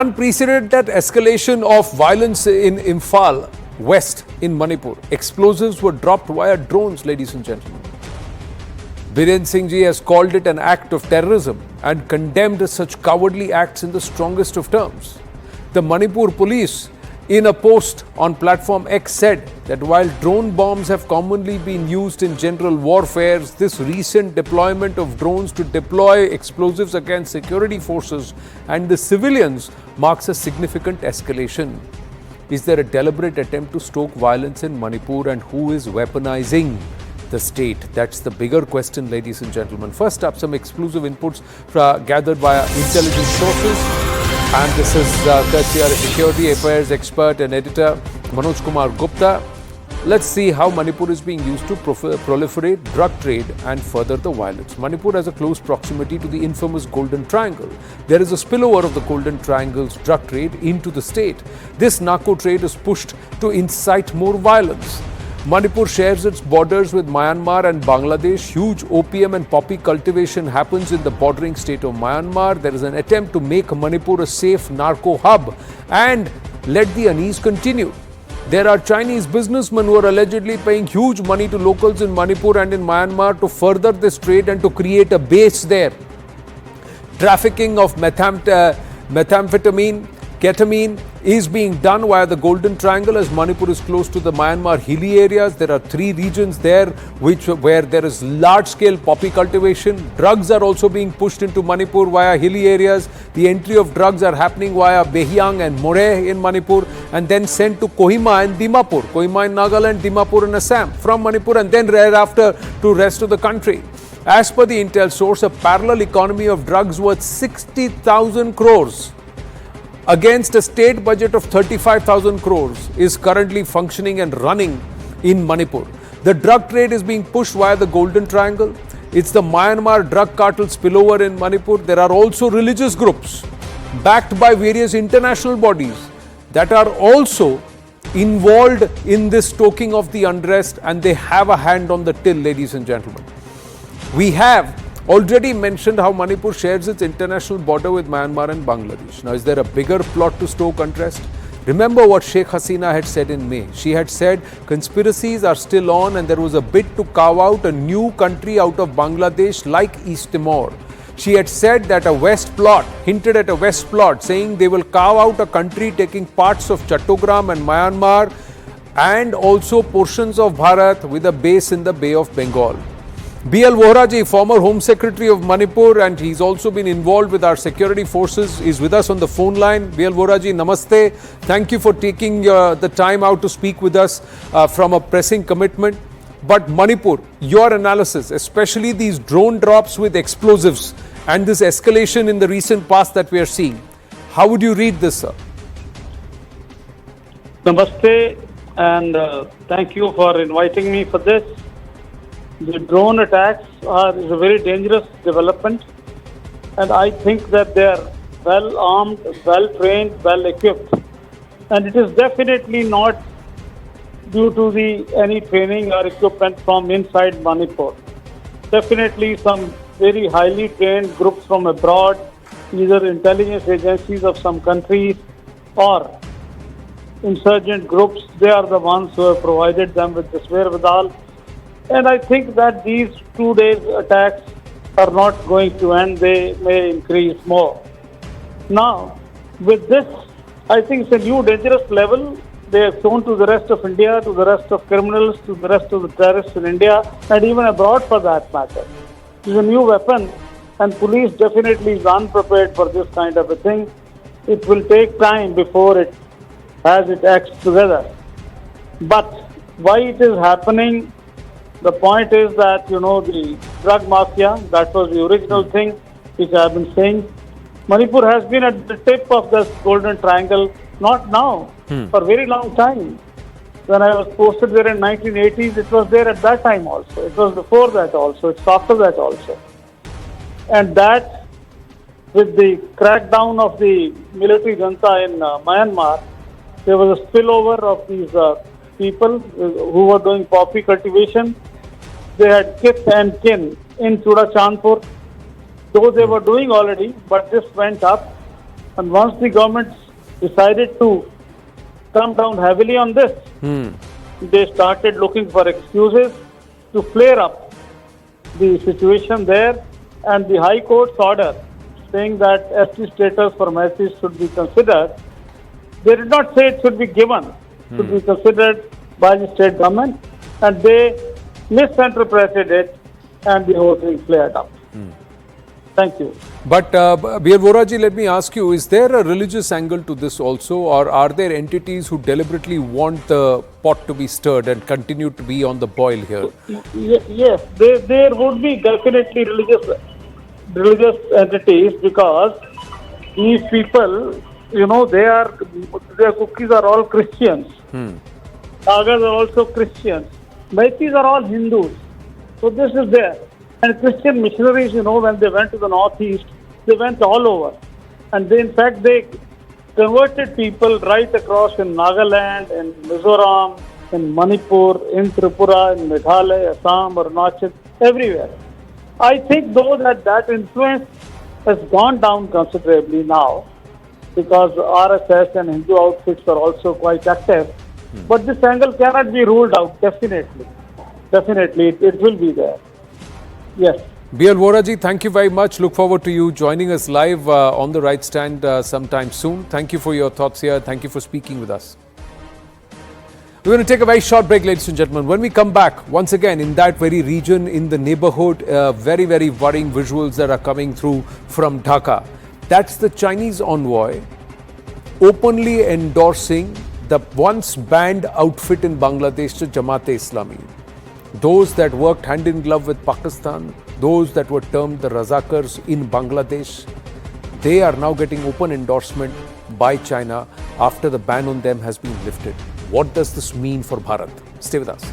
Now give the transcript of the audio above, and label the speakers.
Speaker 1: Unprecedented escalation of violence in Imphal West in Manipur. Explosives were dropped via drones, ladies and gentlemen. Biren Singh ji has called it an act of terrorism and condemned such cowardly acts in the strongest of terms. The Manipur Police, in a post on platform X, said that while drone bombs have commonly been used in general warfares, this recent deployment of drones to deploy explosives against security forces and the civilians marks a significant escalation. Is there a deliberate attempt to stoke violence in Manipur, and who is weaponizing the state? That's the bigger question, ladies and gentlemen. First up, some exclusive inputs gathered via intelligence sources. And this is courtesy of security affairs expert and editor Manoj Kumar Gupta. Let's see how Manipur is being used to proliferate drug trade and further the violence. Manipur has a close proximity to the infamous Golden Triangle. There is a spillover of the Golden Triangle's drug trade into the state. This narco trade is pushed to incite more violence. Manipur shares its borders with Myanmar and Bangladesh. Huge opium and poppy cultivation happens in the bordering state of Myanmar. There is an attempt to make Manipur a safe narco hub and let the unease continue. There are Chinese businessmen who are allegedly paying huge money to locals in Manipur and in Myanmar to further this trade and to create a base there. Trafficking of methamphetamine, ketamine is being done via the Golden Triangle as Manipur is close to the Myanmar hilly areas. There are 3 regions there where there is large-scale poppy cultivation. Drugs are also being pushed into Manipur via hilly areas. The entry of drugs are happening via Behyang and More in Manipur and then sent to Kohima and Dimapur. Kohima in Nagaland, Dimapur in Assam from Manipur, and then thereafter to rest of the country. As per the intel source, a parallel economy of drugs worth 60,000 crores against a state budget of 35,000 crores is currently functioning and running in Manipur. The drug trade is being pushed via the Golden Triangle. It's the Myanmar drug cartel spillover in Manipur. There are also religious groups backed by various international bodies that are also involved in this stoking of the unrest, and they have a hand on the till, ladies and gentlemen. We have already mentioned how Manipur shares its international border with Myanmar and Bangladesh. Now, is there a bigger plot to stoke unrest? Remember what Sheikh Hasina had said in May. She had said conspiracies are still on and there was a bid to carve out a new country out of Bangladesh like East Timor. She had said that a West plot, hinted at a West plot, saying they will carve out a country taking parts of Chattogram and Myanmar and also portions of Bharat with a base in the Bay of Bengal. B.L. Vohra, former Home Secretary of Manipur, and he's also been involved with our security forces, is with us on the phone line. B.L. Vohra, namaste. Thank you for taking the time out to speak with us from a pressing commitment. But Manipur, your analysis, especially these drone drops with explosives and this escalation in the recent past that we are seeing, how would you read this, sir?
Speaker 2: Namaste, and thank you for inviting me for this. The drone attacks is a very dangerous development, and I think that they are well armed, well trained, well equipped, and it is definitely not due to any training or equipment from inside Manipur. Definitely some very highly trained groups from abroad, either intelligence agencies of some countries or insurgent groups, they are the ones who have provided them with this wherewithal. And I think that these 2 days attacks are not going to end. They may increase more. Now, with this, I think it's a new dangerous level they have shown to the rest of India, to the rest of criminals, to the rest of the terrorists in India, and even abroad for that matter. It's a new weapon, and police definitely is unprepared for this kind of a thing. It will take time before it acts together. But why it is happening? The point is that, the drug mafia, that was the original thing which I have been saying. Manipur has been at the tip of this Golden Triangle, not now, for a very long time. When I was posted there in 1980s, it was there at that time also. It was before that also. It's after that also. And that, with the crackdown of the military junta in Myanmar, there was a spillover of these people who were doing poppy cultivation. They had kith and kin in Chudachandpur, though they were doing already, but this went up. And once the government decided to come down heavily on this, they started looking for excuses to flare up the situation there, and the High Court's order saying that ST status for Meitei should be considered. They did not say it should be given, should be considered by the state government, and they misinterpreted it, and the whole thing flared up. Thank you.
Speaker 1: But Bir Voraji, let me ask you, is there a religious angle to this also, or are there entities who deliberately want the pot to be stirred and continue to be on the boil here?
Speaker 2: Yes, there would be definitely religious entities, because these people, their Kukis are all Christians. Nagas are also Christians. Meiteis are all Hindus. So this is there. And Christian missionaries, when they went to the northeast, they went all over. And they, in fact, they converted people right across in Nagaland, in Mizoram, in Manipur, in Tripura, in Meghalaya, Assam, Arunachal, everywhere. I think though that influence has gone down considerably now, because RSS and Hindu outfits are also quite active. But this angle cannot be ruled out, definitely. Definitely, it will be there. Yes.
Speaker 1: Bir Voraji, thank you very much. Look forward to you joining us live on the right stand sometime soon. Thank you for your thoughts here. Thank you for speaking with us. We're going to take a very short break, ladies and gentlemen. When we come back, once again, in that very region, in the neighborhood, very, very worrying visuals that are coming through from Dhaka. That's the Chinese envoy openly endorsing the once banned outfit in Bangladesh, to Jamaat-e-Islami. Those that worked hand in glove with Pakistan, those that were termed the Razakars in Bangladesh, they are now getting open endorsement by China after the ban on them has been lifted. What does this mean for Bharat? Stay with us.